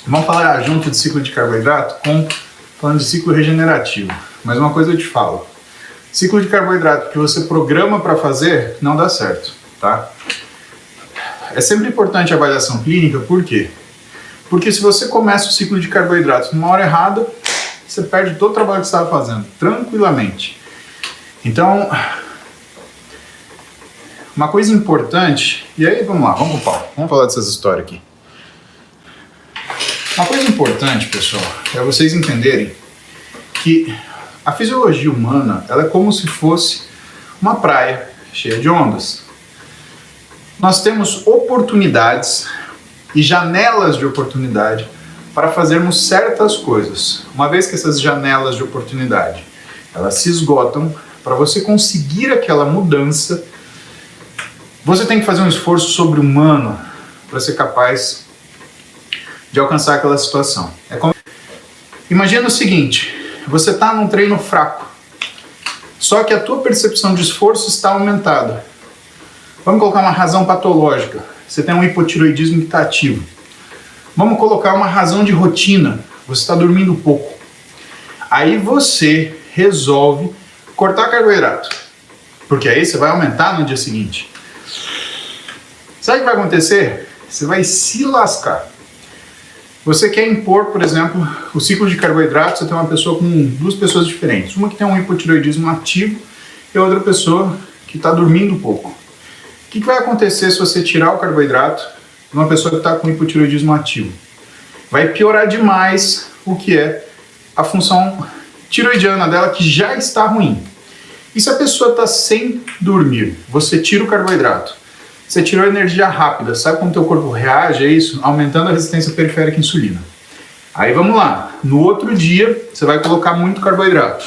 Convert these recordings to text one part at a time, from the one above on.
Vamos falar junto de ciclo de carboidrato falando de ciclo regenerativo. Mas uma coisa eu te falo. Ciclo de carboidrato que você programa para fazer não dá certo, tá? É sempre importante a avaliação clínica, por quê? Porque se você começa o ciclo de carboidratos numa hora errada, você perde todo o trabalho que você estava fazendo, tranquilamente. Então, uma coisa importante, e aí vamos lá, vamos pro pau, vamos falar dessas histórias aqui. Uma coisa importante, pessoal, é vocês entenderem que a fisiologia humana, ela é como se fosse uma praia cheia de ondas. Nós temos oportunidades e janelas de oportunidade para fazermos certas coisas. Uma vez que essas janelas de oportunidade, elas se esgotam, para você conseguir aquela mudança, você tem que fazer um esforço sobre-humano para ser capaz de alcançar aquela situação. Imagina o seguinte, você está num treino fraco, só que a tua percepção de esforço está aumentada. Vamos colocar uma razão patológica, você tem um hipotireoidismo que está ativo. Vamos colocar uma razão de rotina, você está dormindo pouco. Aí você resolve cortar carboidrato, porque aí você vai aumentar no dia seguinte. Sabe o que vai acontecer? Você vai se lascar. Você quer impor, por exemplo, o ciclo de carboidrato, você tem uma pessoa com duas pessoas diferentes. Uma que tem um hipotireoidismo ativo e outra pessoa que está dormindo pouco. O que vai acontecer se você tirar o carboidrato de uma pessoa que está com hipotireoidismo ativo? Vai piorar demais o que é a função tiroidiana dela, que já está ruim. E se a pessoa está sem dormir, você tira o carboidrato, você tirou energia rápida, sabe como teu corpo reage a isso? Aumentando a resistência periférica à insulina. Aí vamos lá, no outro dia você vai colocar muito carboidrato.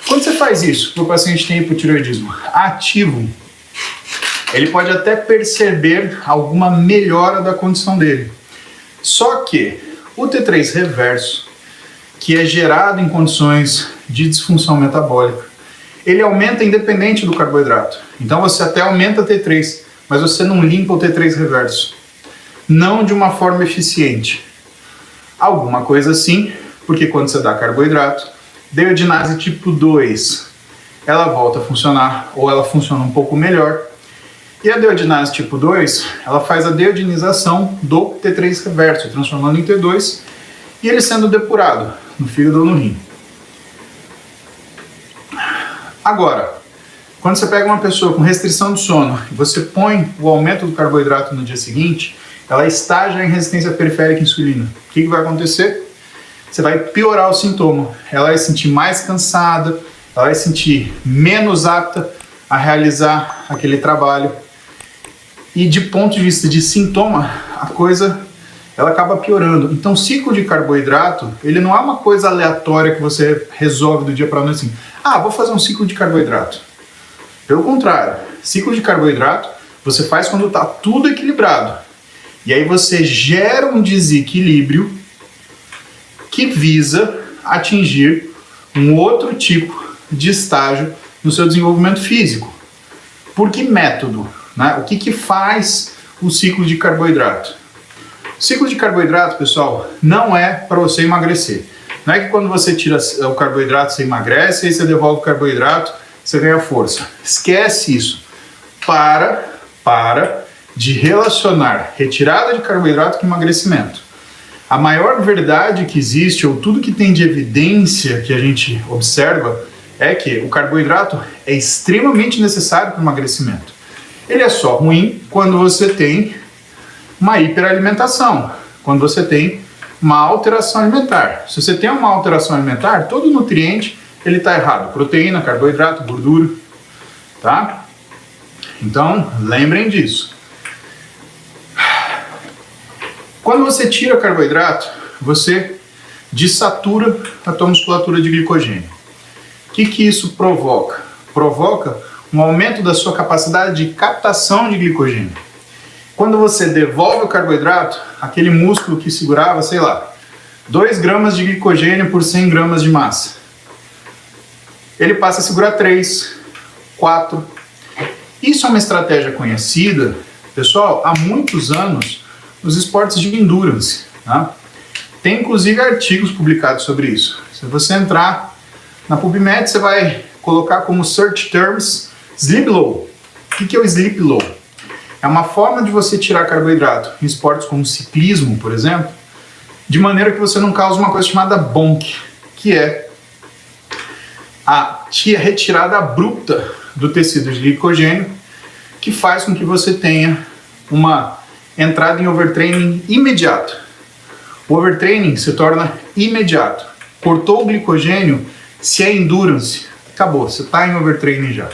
Quando você faz isso, o paciente tem hipotireoidismo ativo, ele pode até perceber alguma melhora da condição dele. Só que o T3 reverso, que é gerado em condições de disfunção metabólica, ele aumenta independente do carboidrato. Então você até aumenta T3, mas você não limpa o T3 reverso. Não de uma forma eficiente. Alguma coisa assim, porque quando você dá carboidrato, deiodinase tipo 2, ela volta a funcionar, ou ela funciona um pouco melhor. E a deiodinase tipo 2, ela faz a deiodinização do T3 reverso, transformando em T2, e ele sendo depurado no fígado ou no rim. Agora, quando você pega uma pessoa com restrição do sono e você põe o aumento do carboidrato no dia seguinte, ela está já em resistência periférica à insulina. O que vai acontecer? Você vai piorar o sintoma. Ela vai se sentir mais cansada, ela vai se sentir menos apta a realizar aquele trabalho. E de ponto de vista de sintoma, a coisa ela acaba piorando. Então, o ciclo de carboidrato, ele não é uma coisa aleatória que você resolve do dia para a noite assim. Vou fazer um ciclo de carboidrato. Pelo contrário, ciclo de carboidrato você faz quando está tudo equilibrado. E aí você gera um desequilíbrio que visa atingir um outro tipo de estágio no seu desenvolvimento físico. Por que método? Né? O que faz o ciclo de carboidrato? O ciclo de carboidrato, pessoal, não é para você emagrecer. Não é que quando você tira o carboidrato você emagrece, aí você devolve o carboidrato, você ganha força. Esquece isso. Para de relacionar retirada de carboidrato com emagrecimento. A maior verdade que existe, ou tudo que tem de evidência que a gente observa, é que o carboidrato é extremamente necessário para o emagrecimento. Ele é só ruim quando você tem uma hiperalimentação, quando você tem uma alteração alimentar. Se você tem uma alteração alimentar, todo nutriente ele está errado. Proteína, carboidrato, gordura, tá? Então, lembrem disso. Quando você tira carboidrato, você desatura a tua musculatura de glicogênio. O que isso provoca? Provoca um aumento da sua capacidade de captação de glicogênio. Quando você devolve o carboidrato, aquele músculo que segurava, 2 gramas de glicogênio por 100 gramas de massa, ele passa a segurar 3, 4. Isso é uma estratégia conhecida, pessoal, há muitos anos nos esportes de endurance. Tá? Tem inclusive artigos publicados sobre isso. Se você entrar na PubMed, você vai colocar como search terms sleep low. O que é o sleep low? É uma forma de você tirar carboidrato em esportes como ciclismo, por exemplo, de maneira que você não cause uma coisa chamada bonk, que é a retirada abrupta do tecido de glicogênio, que faz com que você tenha uma entrada em overtraining imediato. O overtraining se torna imediato. Cortou o glicogênio, se é endurance, acabou, você está em overtraining já.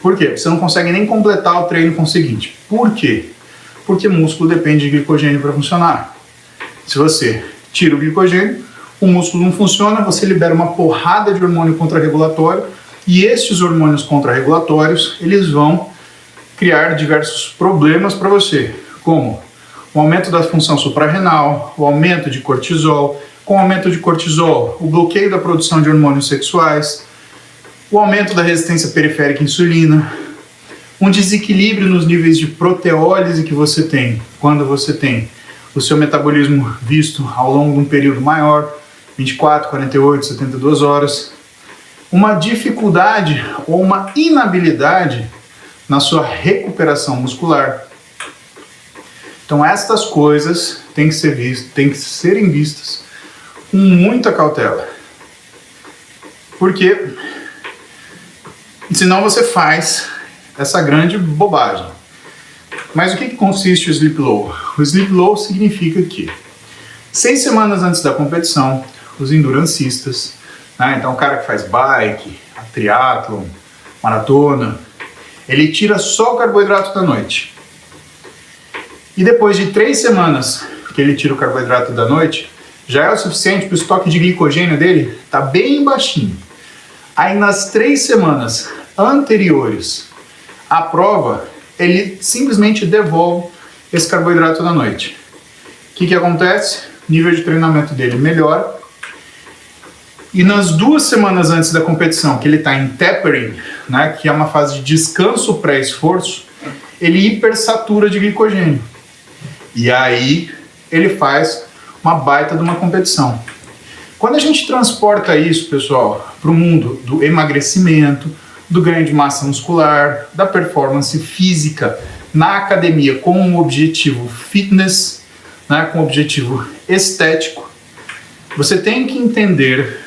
Por quê? Você não consegue nem completar o treino com o seguinte. Por quê? Porque músculo depende de glicogênio para funcionar. Se você tira o glicogênio, o músculo não funciona, você libera uma porrada de hormônio contrarregulatório e esses hormônios contrarregulatórios, eles vão criar diversos problemas para você, como o aumento da função suprarrenal, o aumento de cortisol, com o aumento de cortisol, o bloqueio da produção de hormônios sexuais, o aumento da resistência periférica à insulina, um desequilíbrio nos níveis de proteólise que você tem quando você tem o seu metabolismo visto ao longo de um período maior, 24, 48, 72 horas, uma dificuldade ou uma inabilidade na sua recuperação muscular. Então estas coisas têm que serem vistas com muita cautela. Porque senão você faz essa grande bobagem. Mas o que consiste o sleep low? O sleep low significa que 6 semanas antes da competição, os endurancistas, então o cara que faz bike, triatlon, maratona, ele tira só o carboidrato da noite. E depois de 3 semanas que ele tira o carboidrato da noite, já é o suficiente para o estoque de glicogênio dele estar bem baixinho. Aí nas 3 semanas anteriores à prova, ele simplesmente devolve esse carboidrato da noite. O que acontece? O nível de treinamento dele melhora. E nas 2 semanas antes da competição, que ele está em tapering, que é uma fase de descanso pré-esforço, ele hipersatura de glicogênio. E aí ele faz uma baita de uma competição. Quando a gente transporta isso, pessoal, para o mundo do emagrecimento, do ganho de massa muscular, da performance física na academia com um objetivo fitness, com um objetivo estético, você tem que entender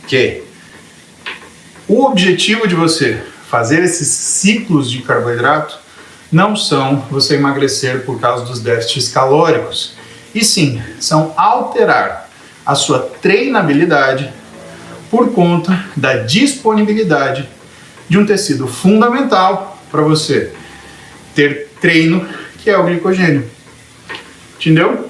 que o objetivo de você fazer esses ciclos de carboidrato não são você emagrecer por causa dos déficits calóricos, e sim, são alterar a sua treinabilidade por conta da disponibilidade de um tecido fundamental para você ter treino, que é o glicogênio. Entendeu?